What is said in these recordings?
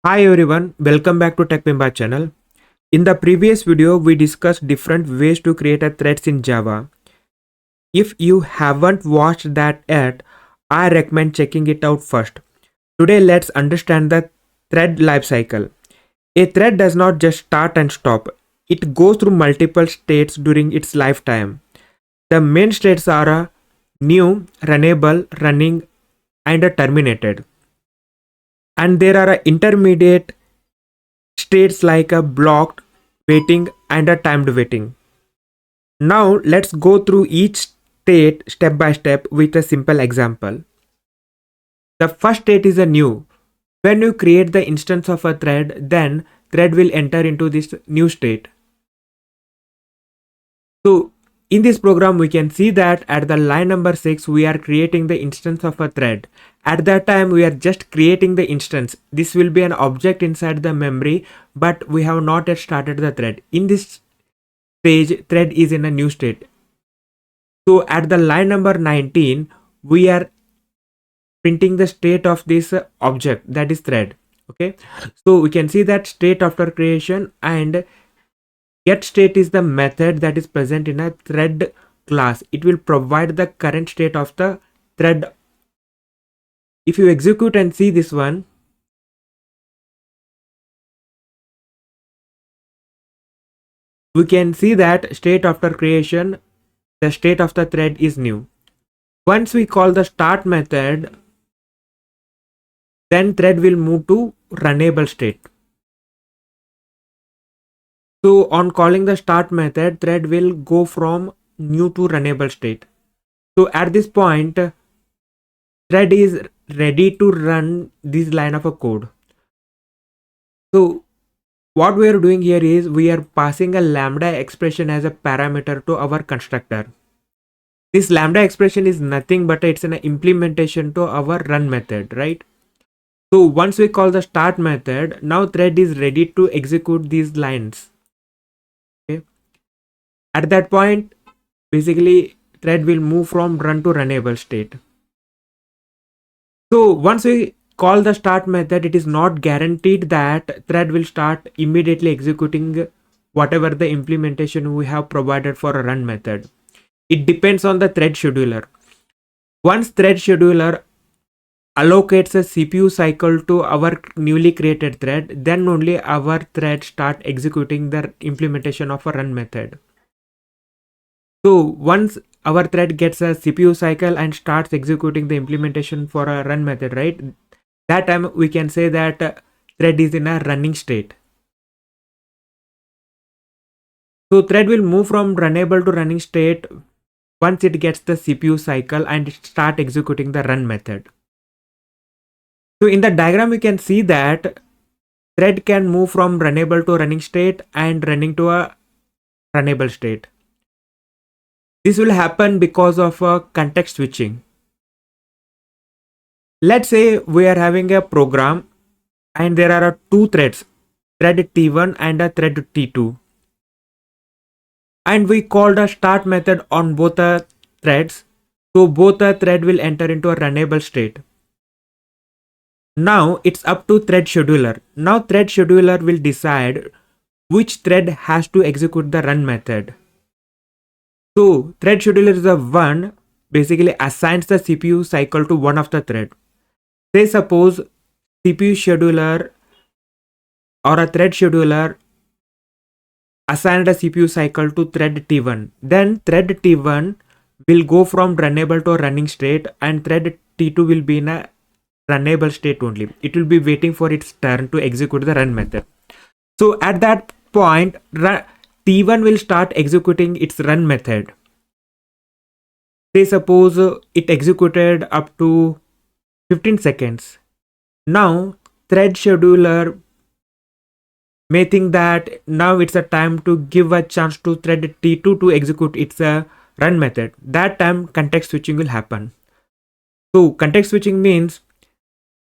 Hi everyone, welcome back to Tech-Bimba channel. In the previous video, we discussed different ways to create a threads in Java. If you haven't watched that yet, I recommend checking it out first. Today, let's understand the thread lifecycle. A thread does not just start and stop. It goes through multiple states during its lifetime. The main states are a new, runnable, running, and a terminated. And there are a intermediate states like a blocked, waiting, and a timed waiting. Now let's go through each state step by step with a simple example. The first state is a new. When you create the instance of a thread, then thread will enter into this new state. So in this program, we can see that at the line number 6, we are creating the instance of a thread. At that time, we are just creating the instance. This will be an object inside the memory, but we have not yet started the thread. In this stage, thread is in a new state. So at the line number 19, we are printing the state of this object, that is thread. Okay, so we can see that state after creation, and get state is the method that is present in a thread class. It will provide the current state of the thread. If you execute and see this one, we can see that state after creation, the state of the thread is new. Once we call the start method, then thread will move to runnable state. So on calling the start method, thread will go from new to runnable state. So at this point, thread is ready to run this line of a code. So what we are doing here is we are passing a lambda expression as a parameter to our constructor. This lambda expression is nothing but it's an implementation to our run method, right? So once we call the start method, now thread is ready to execute these lines. Okay. At that point, basically thread will move from run to runnable state. So once we call the start method, it is not guaranteed that thread will start immediately executing whatever the implementation we have provided for a run method. It depends on the thread scheduler. Once thread scheduler allocates a CPU cycle to our newly created thread, then only our thread start executing the implementation of a run method. So once our thread gets a CPU cycle and starts executing the implementation for a run method, right? That time we can say that thread is in a running state. So thread will move from runnable to running state once it gets the CPU cycle and start executing the run method. So in the diagram, we can see that thread can move from runnable to running state and running to a runnable state. This will happen because of context switching. Let's say we are having a program and there are two threads, thread T1 and a thread T2. And we called a start method on both the threads. So both the thread will enter into a runnable state. Now it's up to thread scheduler. Now thread scheduler will decide which thread has to execute the run method. So thread scheduler is the one basically assigns the CPU cycle to one of the thread. Say suppose CPU scheduler or a thread scheduler assigned a CPU cycle to thread T1. Then thread T1 will go from runnable to a running state and thread T2 will be in a runnable state only. It will be waiting for its turn to execute the run method. So at that point, T1 will start executing its run method. Say suppose it executed up to 15 seconds. Now thread scheduler may think that now it's a time to give a chance to thread T2 to execute its run method. That time context switching will happen. So context switching means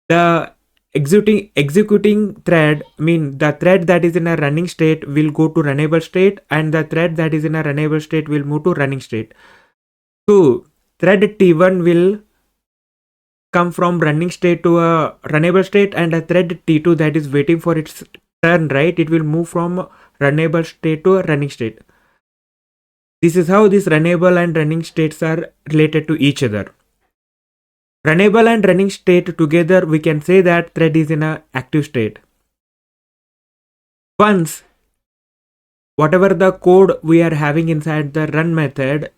the executing thread the thread that is in a running state will go to runnable state and the thread that is in a runnable state will move to running state. So thread T1 will come from running state to a runnable state, and a thread T2 that is waiting for its turn, right? It will move from runnable state to a running state. This is how these runnable and running states are related to each other. Runnable and running state together, we can say that thread is in a active state. Once whatever the code we are having inside the run method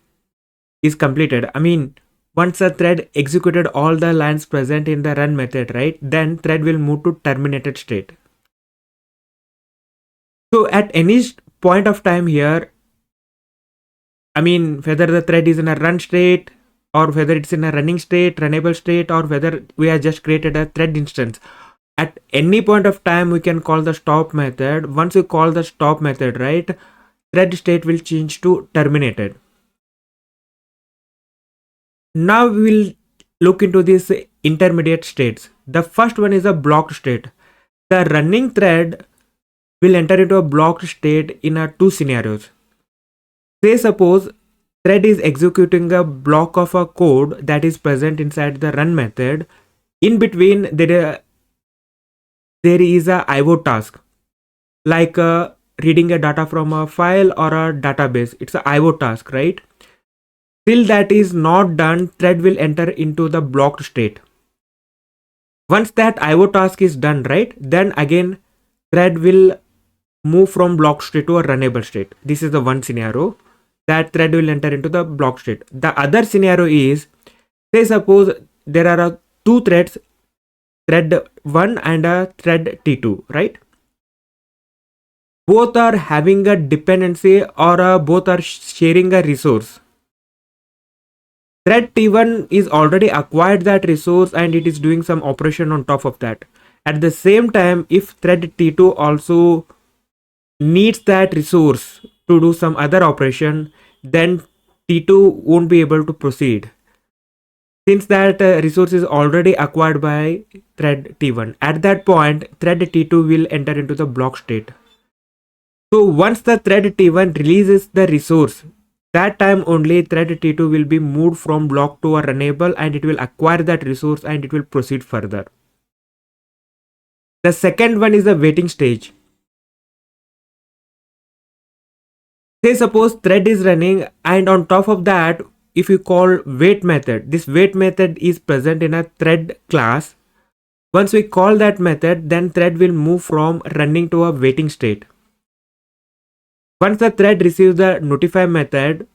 is completed, I mean, once a thread executed all the lines present in the run method, right, then thread will move to terminated state. So at any point of time here, I mean, whether the thread is in a run state or whether it's in a running state, runnable state, or whether we have just created a thread instance, at any point of time we can call the stop method. Once you call the stop method, right, thread state will change to terminated. Now we will look into these intermediate states. The first one is a blocked state. The running thread will enter into a blocked state in a two scenarios. Say suppose thread is executing a block of a code that is present inside the run method. In between there is a IO task, like reading a data from a file or a database. It's a IO task, right? Till that is not done, thread will enter into the blocked state. Once that IO task is done, right, then again thread will move from blocked state to a runnable state. This is the one scenario that thread will enter into the block state. The other scenario is, say suppose there are two threads, thread 1 and a thread T2, right? Both are having a dependency or both are sharing a resource. Thread T1 is already acquired that resource and it is doing some operation on top of that. At the same time, if thread T2 also needs that resource to do some other operation, then T2 won't be able to proceed, since that resource is already acquired by thread T1. At that point, thread T2 will enter into the block state. So once the thread T1 releases the resource, that time only thread T2 will be moved from block to a runnable and it will acquire that resource and it will proceed further. The second one is the waiting stage. Say suppose thread is running and on top of that, if you call wait method, this wait method is present in a thread class. Once we call that method, then thread will move from running to a waiting state. Once the thread receives the notify method,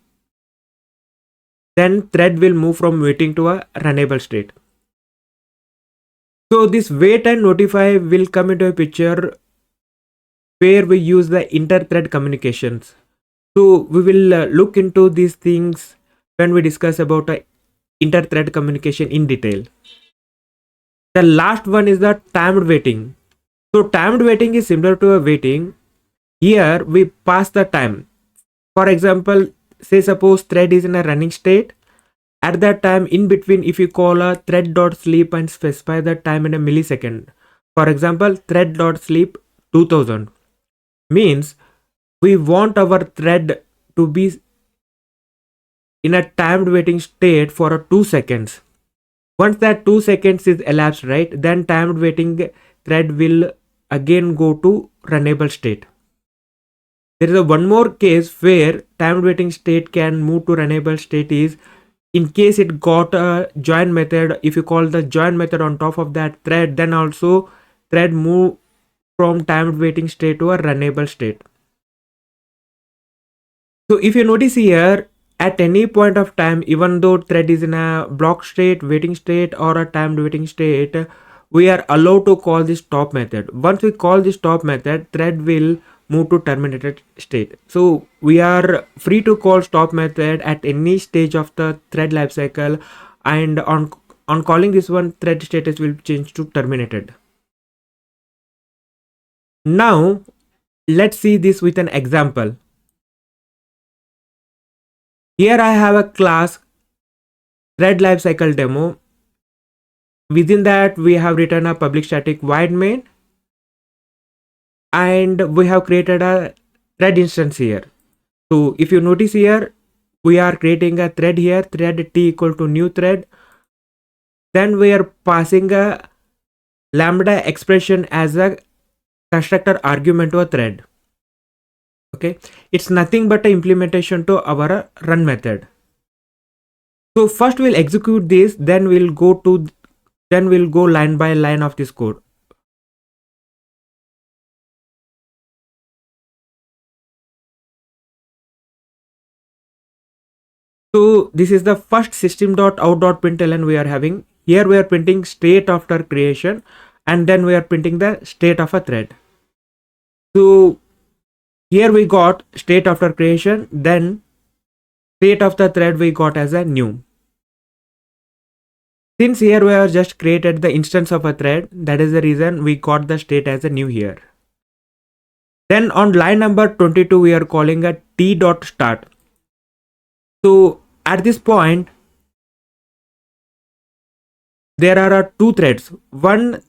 then thread will move from waiting to a runnable state. So this wait and notify will come into a picture where we use the inter-thread communications. So we will look into these things when we discuss about inter-thread communication in detail. The last one is the timed waiting. So timed waiting is similar to a waiting. Here we pass the time. For example, say suppose thread is in a running state. At that time, in between, if you call a thread.sleep and specify the time in a millisecond. For example, thread.sleep 2000 means we want our thread to be in a timed waiting state for 2 seconds. Once that 2 seconds is elapsed, right, then timed waiting thread will again go to runnable state. There is one more case where timed waiting state can move to runnable state is in case it got a join method. If you call the join method on top of that thread, then also thread move from timed waiting state to a runnable state. So if you notice here, at any point of time, even though thread is in a block state, waiting state, or a timed waiting state, we are allowed to call this stop method. Once we call this stop method, thread will move to terminated state. So we are free to call stop method at any stage of the thread lifecycle, and on calling this one, thread status will change to terminated. Now let's see this with an example. Here I have a class thread lifecycle demo. Within that we have written a public static void main and we have created a thread instance here. So if you notice here, we are creating a thread here, thread t equal to new thread. then we are passing a lambda expression as a constructor argument to a thread. Okay, it's nothing but an implementation to our run method. So first we'll execute this, then we'll go line by line of this code. So this is the first system.out.println we are having. Here we are printing state after creation, and then we are printing the state of a thread. So here we got state after creation, then state of the thread we got as a new. Since here we have just created the instance of a thread, that is the reason we got the state as a new here. Then on line number 22 we are calling a t.start. So at this point there are two threads. One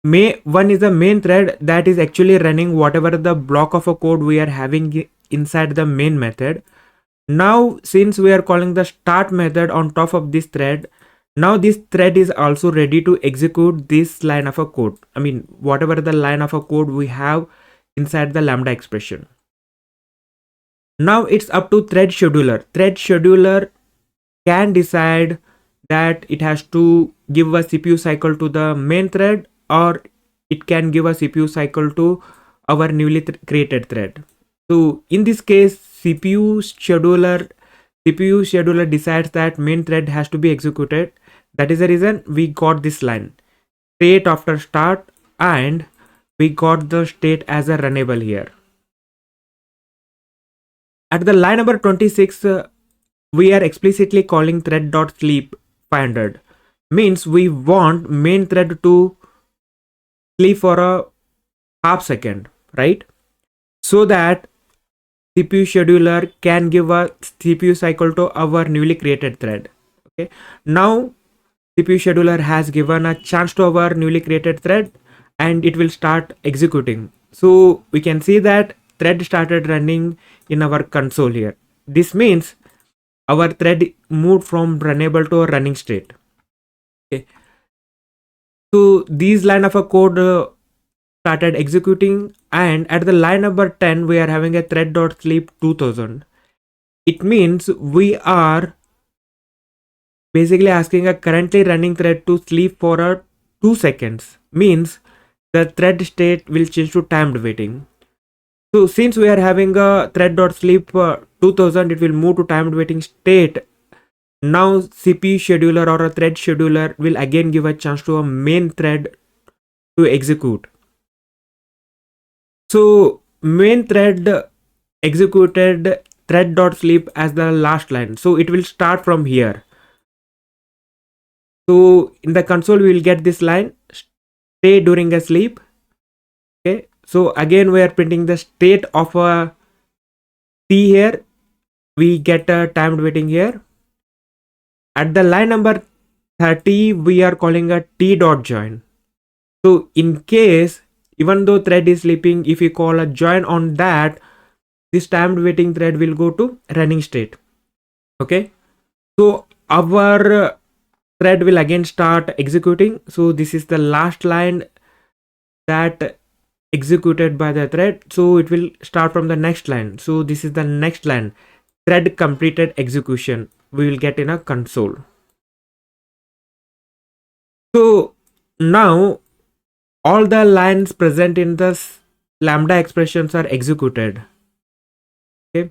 is a main thread that is actually running whatever the block of a code we are having inside the main method. Now since we are calling the start method on top of this thread, now this thread is also ready to execute this line of a code. I mean whatever the line of a code we have inside the lambda expression. Now it's up to thread scheduler. Thread scheduler can decide that it has to give a CPU cycle to the main thread, or it can give a CPU cycle to our newly created thread. So in this case, CPU scheduler decides that main thread has to be executed. That is the reason we got this line, state after start, and we got the state as a runnable here. At the line number 26, we are explicitly calling thread.sleep 500. Means we want main thread to sleep for a half second, right? So that CPU scheduler can give a CPU cycle to our newly created thread. Okay. Now CPU scheduler has given a chance to our newly created thread and it will start executing. So we can see that thread started running in our console here. This means our thread moved from runnable to a running state. Okay. So these line of a code started executing, and at the line number 10 we are having a thread.sleep 2000. It means we are basically asking a currently running thread to sleep for 2 seconds. Means the thread state will change to timed waiting. So since we are having a thread.sleep 2000, it will move to timed waiting state. Now CPU scheduler or a thread scheduler will again give a chance to a main thread to execute. So main thread executed thread.sleep as the last line. So it will start from here. So in the console we will get this line, stay during a sleep. Okay. So again we are printing the state of a T here. We get a timed waiting here. At the line number 30 we are calling a t.join. So in case, even though thread is sleeping, if we call a join on that, this timed waiting thread will go to running state. Okay. So our thread will again start executing. So this is the last line that executed by the thread. So it will start from the next line. So this is the next line, thread completed execution, we will get in a console. So now all the lines present in the lambda expressions are executed. Okay.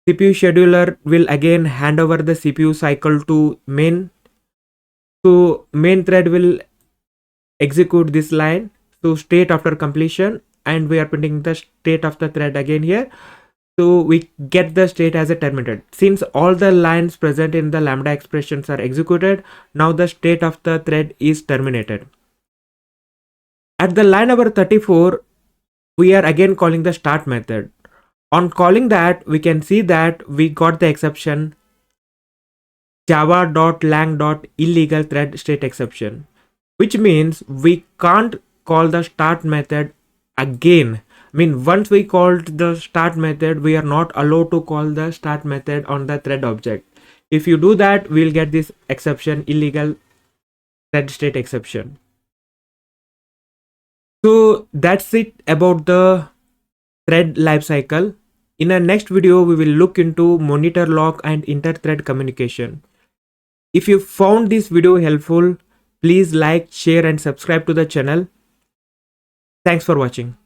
CPU scheduler will again hand over the CPU cycle to main. So main thread will execute this line. So state after completion, and we are printing the state of the thread again here. So we get the state as a terminated. Since all the lines present in the lambda expressions are executed, now the state of the thread is terminated. At the line number 34, we are again calling the start method. On calling that, we can see that we got the exception java.lang.illegal thread state exception, which means we can't call the start method again. I mean, once we called the start method, we are not allowed to call the start method on the thread object. If you do that, we'll get this exception illegal thread state exception. So that's it about the thread lifecycle. In our next video, we will look into monitor lock and inter-thread communication. If you found this video helpful, please like, share and subscribe to the channel. Thanks for watching.